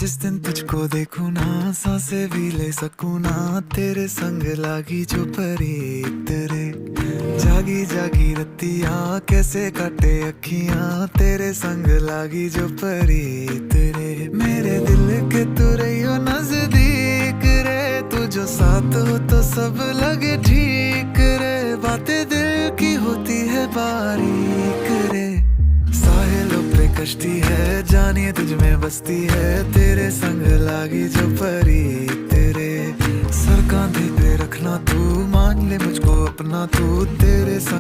जिस दिन तुझको देखूं ना सांसें भी ले सकूं ना, तेरे संग लागी जो परी तेरे। जागी जागी रतिया कैसे काटे अखियां, तेरे संग लागी जो परी तेरे। मेरे दिल के तू रहियो नजदीक रे, तू जो साथ हो तो सब लगे ठीक रे। बातें दिल की होती है बारीक रे, साहिलों पे कश्ती है जानिए तुझ में बसती है, तेरे संग लागी जो परी तेरे। सर कांधे पे रखना तू, मान ले मुझको अपना तू, तेरे संग